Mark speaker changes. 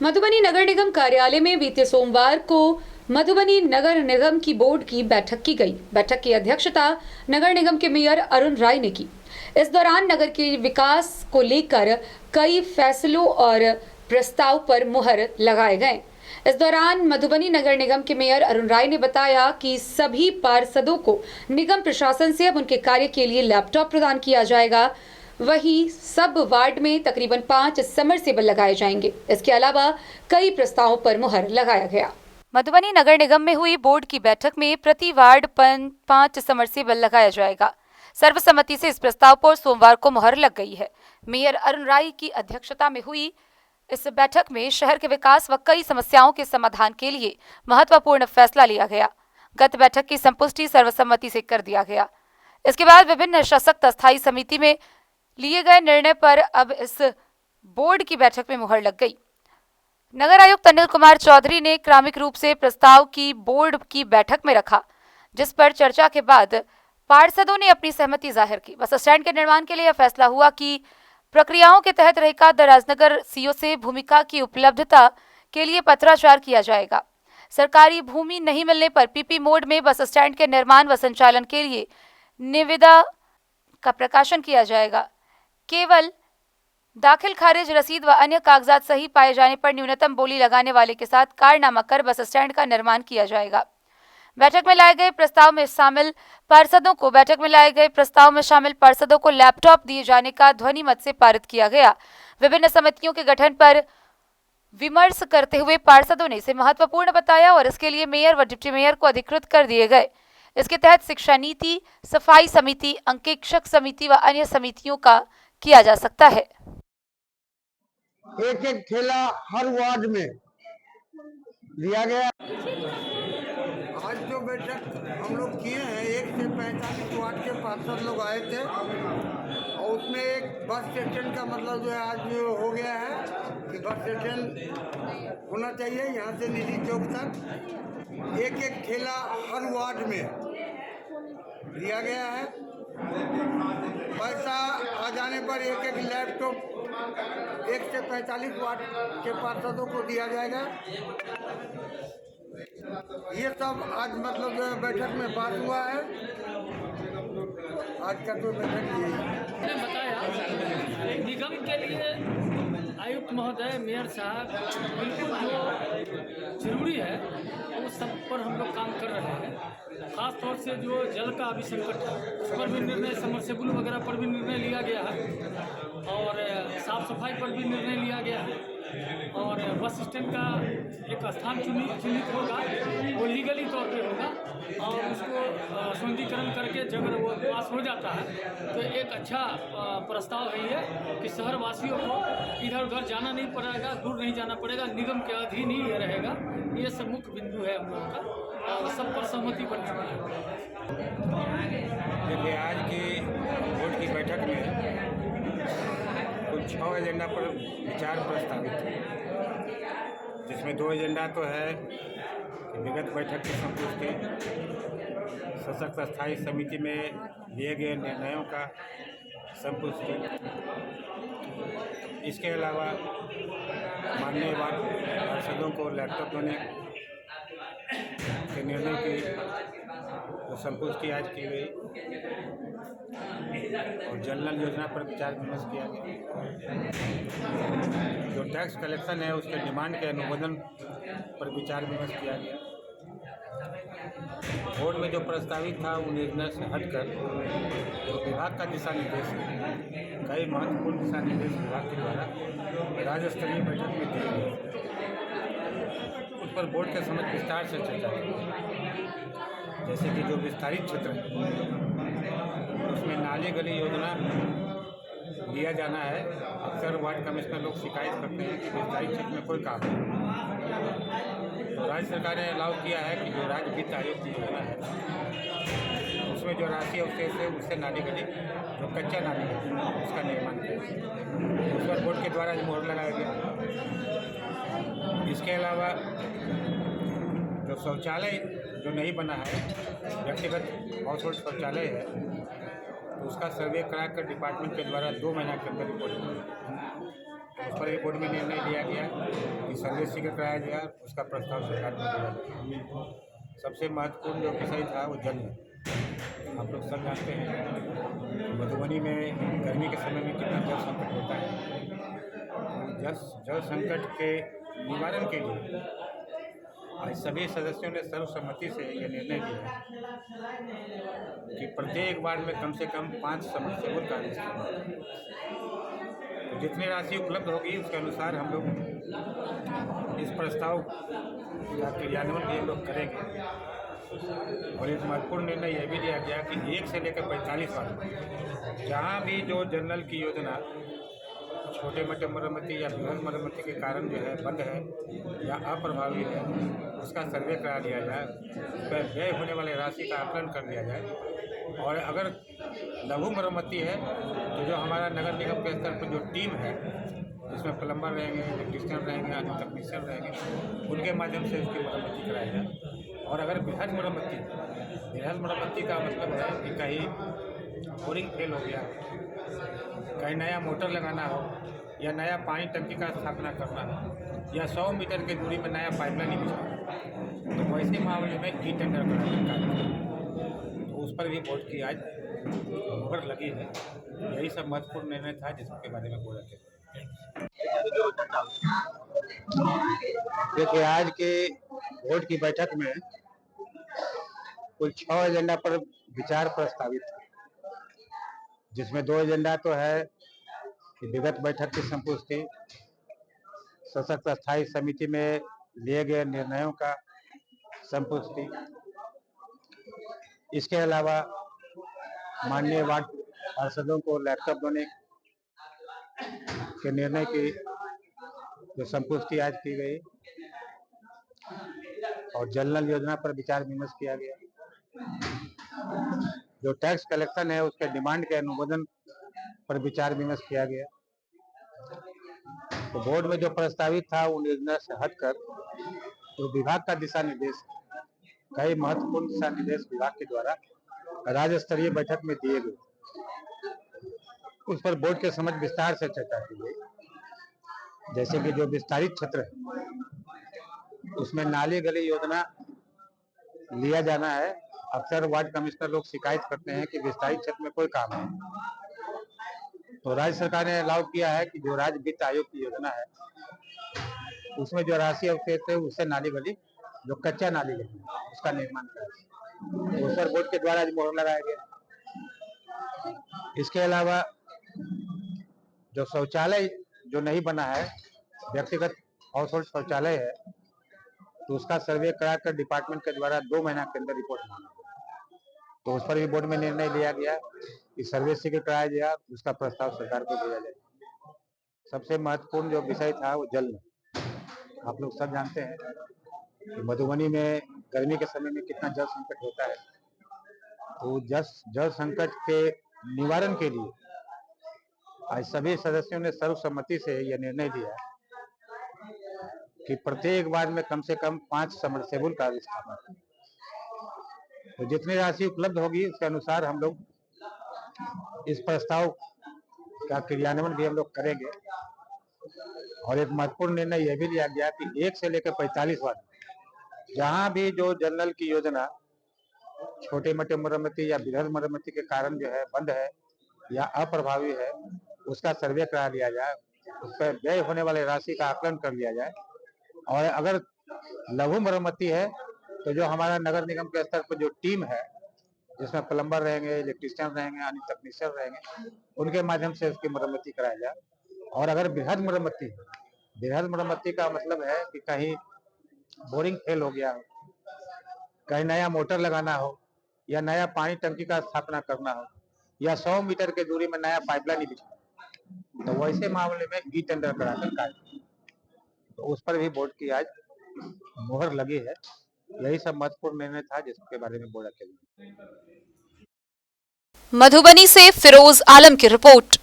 Speaker 1: मधुबनी नगर निगम कार्यालय में बीते सोमवार को मधुबनी नगर निगम की बोर्ड की बैठक की गई। बैठक की अध्यक्षता नगर निगम के मेयर अरुण राय ने की। इस दौरान नगर के विकास को लेकर कई फैसलों और प्रस्ताव पर मुहर लगाए गए। इस दौरान मधुबनी नगर निगम के मेयर अरुण राय ने बताया कि सभी पार्षदों को निगम प्रशासन से अब उनके कार्य के लिए लैपटॉप प्रदान किया जाएगा। वहीं सब वार्ड में तकरीबन 5 समरसेबल लगाए जाएंगे। इसके अलावा कई प्रस्तावों पर मुहर लगाया गया। मधुबनी नगर निगम में हुई बोर्ड की बैठक में प्रति वार्ड 5 समरसेबल लगाया जाएगा। सर्वसम्मति से इस प्रस्ताव पर सोमवार को मुहर लग गई है। मेयर अरुण राय की अध्यक्षता में हुई इस बैठक में शहर के विकास व कई समस्याओं के समाधान के लिए महत्वपूर्ण फैसला लिया गया। गत बैठक की संपुष्टि सर्वसम्मति से कर दिया गया। इसके बाद विभिन्न सशक्त स्थायी समिति में लिए गए निर्णय पर अब इस बोर्ड की बैठक में मुहर लग गई। नगर आयुक्त अनिल कुमार चौधरी ने क्रमिक रूप से प्रस्ताव की बोर्ड की बैठक में रखा, जिस पर चर्चा के बाद पार्षदों ने अपनी सहमति जाहिर की। बस स्टैंड के निर्माण के लिए यह फैसला हुआ कि प्रक्रियाओं के तहत रेखा द राजनगर सीओ से भूमिका की उपलब्धता के लिए पत्राचार किया जाएगा। सरकारी भूमि नहीं मिलने पर पीपी मोड में बस स्टैंड के निर्माण व संचालन के लिए निविदा का प्रकाशन किया जाएगा। केवल दाखिल खारिज रसीद व अन्य कागजात सही पाए जाने पर न्यूनतम बोली लगाने वाले के साथ कारनामा कर बस स्टैंड का निर्माण किया जाएगा। बैठक में लाए गए प्रस्ताव में शामिल पार्षदों को लैपटॉप दिए जाने का ध्वनि मत से पारित किया गया। विभिन्न समितियों के गठन पर विमर्श करते हुए पार्षदों ने इसे महत्वपूर्ण बताया और इसके लिए मेयर व डिप्टी मेयर को अधिकृत कर दिए गए। इसके तहत शिक्षा नीति, सफाई समिति, अंकेक्षक समिति व अन्य समितियों का किया जा सकता है।
Speaker 2: एक एक ठेला हर वार्ड में लिया गया। आज जो बैठक हम लोग किए हैं 1 से 45 वार्ड के पार्षद लोग आए थे और उसमें एक बस स्टेशन का मतलब जो है आज हो गया है कि बस स्टेशन होना चाहिए। यहाँ से निधि चौक तक एक एक ठेला हर वार्ड में लिया गया है। पैसा आ जाने पर एक एक लैपटॉप 1 से 45 वार्ड के पार्षदों को दिया जाएगा। ये सब आज मतलब जो है बैठक में बात हुआ है। आज का तो बैठक यही
Speaker 3: मैंने बताया निगम के लिए आयुक्त महोदय, मेयर साहब, बिल्कुल जो जरूरी है उस सब पर हम लोग काम कर रहे हैं। खास तौर से जो जल का अभी संकट है उस पर भी निर्णय, समरसेबुल वगैरह पर भी निर्णय लिया गया है और साफ सफाई पर भी निर्णय लिया गया है और बस स्टैंड का एक स्थान चिन्हित होगा, वो लीगली तौर पे होगा और उसको सुंदरीकरण करके जब वो पास हो जाता है तो एक अच्छा प्रस्ताव है ये कि शहर वासियों को इधर उधर जाना नहीं पड़ेगा, दूर नहीं जाना पड़ेगा, निगम के अधीन ही ये रहेगा। ये सब मुख्य बिंदु है हम लोगों का और सब पर सहमति बन चुकी है।
Speaker 4: देखिए, आज की बोर्ड की बैठक में कुछ 6 एजेंडा पर विचार प्रस्तावित है, जिसमें 2 एजेंडा तो है कि विगत बैठक की संपुष्टि, सशक्त स्थायी समिति में लिए गए निर्णयों का संपुष्टि, इसके अलावा माननीय पार्षदों को लैपटॉप देने के निर्णय की तो संपुष्टि आज की गई और जल नल योजना पर विचार विमर्श किया गया। जो टैक्स कलेक्शन है उसके डिमांड के अनुमोदन पर विचार विमर्श किया गया। बोर्ड में जो प्रस्तावित था वो निर्णय से हटकर जो विभाग का दिशा निर्देश है, कई महत्वपूर्ण दिशा निर्देश विभाग के द्वारा राज्य स्तरीय बैठक में दिए गए, उस पर बोर्ड के समक्ष विस्तार से चर्चा की। जैसे कि जो विस्तारित क्षेत्र है उसमें नाली गली योजना दिया जाना है। अक्सर वार्ड कमिश्नर लोग शिकायत करते हैं कि विस्तारित क्षेत्र में कोई काम नहीं। तो राज्य सरकार ने अलाउ किया है कि जो राज्य वित्त आयोग की योजना है उसमें जो राशि है उससे नाली गली, जो कच्चा नाली है उसका निर्माण किया, उस पर बोर्ड के द्वारा मोहर लगाया गया। इसके अलावा जो शौचालय जो नहीं बना है, व्यक्तिगत हाउस होल्ड शौचालय है, तो उसका सर्वे कराकर डिपार्टमेंट के द्वारा 2 महीना के अंदर रिपोर्ट उस पर भी बोर्ड में निर्णय लिया गया कि सर्वे शीघ्र कराया जाएगा, उसका प्रस्ताव सरकार को दिया जाएगा। सबसे महत्वपूर्ण जो विषय था वो जल है। आप लोग सब जानते हैं मधुबनी में गर्मी के समय में कितना जल संकट होता है। जल संकट के निवारण के लिए आज सभी सदस्यों ने सर्वसम्मति से यह निर्णय लिया कि प्रत्येक वार्ड में कम से कम 5 समरसेबुल का इस्तेमाल करें। तो जितनी राशि उपलब्ध होगी उसके अनुसार हम लोग इस प्रस्ताव का क्रियान्वयन भी हम लोग करेंगे। और एक महत्वपूर्ण निर्णय यह भी लिया गया कि 1 से लेकर 45 वार्ड जहाँ भी जो जनरल की योजना छोटे मोटे मरम्मती या बृहद मरम्मती के कारण जो है बंद है या अप्रभावी है, उसका सर्वे करा लिया जाए, उस पर व्यय होने वाले राशि का आकलन कर लिया जाए। और अगर लघु मरम्मती है तो जो हमारा नगर निगम के स्तर पर जो टीम है, जिसमें प्लम्बर रहेंगे, इलेक्ट्रीशियन रहेंगे, अन्य तकनीशियन रहेंगे, उनके माध्यम से उसकी मरम्मती कराई जाए। और अगर बृहद मरम्मती का मतलब है कि कहीं बोरिंग फेल हो गया, कहीं नया मोटर लगाना हो या नया पानी टंकी का स्थापना करना हो या 100 मीटर की दूरी में नया पाइपलाइन बिछाना, तो वैसे मामले में ई टेंडर कराने का कार्य, तो उस पर भी बोर्ड की आज मुहर लगी है। यही सब महत्वपूर्ण निर्णय था जिसके बारे में बोल रहे थे।
Speaker 5: देखिए, आज के बोर्ड की बैठक में कुल 6 एजेंडा पर विचार प्रस्तावित है, जिसमें 2 एजेंडा तो है कि विगत बैठक की संपुष्टि, सशक्त स्थायी समिति में लिए गए निर्णयों का संपुष्टि, इसके अलावा माननीय वार्ड पार्षदों को लैपटॉप देने के निर्णय की जो संपुष्टि आज की गई, और जल नल योजना पर विचार विमर्श किया गया। जो टैक्स कलेक्शन है उसके डिमांड के अनुमोदन पर विचार विमर्श किया गया। तो बोर्ड में जो प्रस्तावित था उन निर्णय से हटकर तो विभाग का दिशा निर्देश, कई महत्वपूर्ण दिशा निर्देश विभाग के द्वारा राज्य स्तरीय बैठक में दिए गए, उस पर बोर्ड के समझ विस्तार से चर्चा की गई। जैसे कि जो विस्तारित क्षेत्र है उसमें नाली गली योजना लिया जाना है। अक्सर वार्ड कमिश्नर लोग शिकायत करते हैं कि विस्तारित क्षेत्र में कोई काम नहीं, तो राज्य सरकार ने अलाउ किया है कि जो राज्य वित्त आयोग की योजना है उसमें जो राशि अवशेष है उससे नाली गली, जो कच्चा नाली गली उसका निर्माण करें, तो उस पर बोर्ड के द्वारा आज मोहर लगाया गया। इसके अलावा जो शौचालय जो नहीं बना है, व्यक्तिगत हाउस होल्ड शौचालय है, तो उसका सर्वे कराकर डिपार्टमेंट के द्वारा 2 महीना के अंदर रिपोर्ट मांगा, तो उस पर भी बोर्ड में निर्णय लिया गया कि सर्वे शीघ्र कराया जाए, उसका प्रस्ताव सरकार को दिया जाए। सबसे महत्वपूर्ण जो विषय था वो जल। आप लोग सब जानते हैं कि मधुबनी में गर्मी के समय में कितना जल संकट होता है, तो जल संकट के निवारण के लिए आज सभी सदस्यों ने सर्वसम्मति से यह निर्णय लिया कि प्रत्येक वार्ड में कम से कम 5 समरसेबुल का स्थापना करें। तो जितनी राशि उपलब्ध होगी उसके अनुसार हम लोग इस प्रस्ताव का क्रियान्वयन भी हम लोग करेंगे। और एक महत्वपूर्ण निर्णय यह भी लिया गया कि 1 से लेकर 45 वार्ड जहां भी जो जनरल की योजना छोटे मोटे मरम्मती या बृहद मरम्मती के कारण जो है बंद है या अप्रभावी है, उसका सर्वे करा लिया जाए, उस पर व्यय होने वाले राशि का आकलन कर लिया जाए। और अगर लघु मरम्मती है तो जो हमारा नगर निगम के स्तर पर जो टीम है, जिसमें प्लम्बर रहेंगे, इलेक्ट्रीशियन रहेंगे, अन्य तकनीशियन रहेंगे, उनके माध्यम से उसकी मरम्मती कराया जाए। और अगर बृहद मरम्मती का मतलब है कि कहीं बोरिंग फेल हो गया हो, कहीं नया मोटर लगाना हो या नया पानी टंकी का स्थापना करना हो या 100 मीटर की दूरी में नया पाइपलाइन बिछाना, तो वैसे मामले में ई टेंडर कराकर कार्य, तो उस पर भी बोर्ड की आज मुहर लगी है। यही सब महत्वपूर्ण निर्णय था जिसके बारे में बोला गया।
Speaker 6: मधुबनी से फिरोज आलम की रिपोर्ट।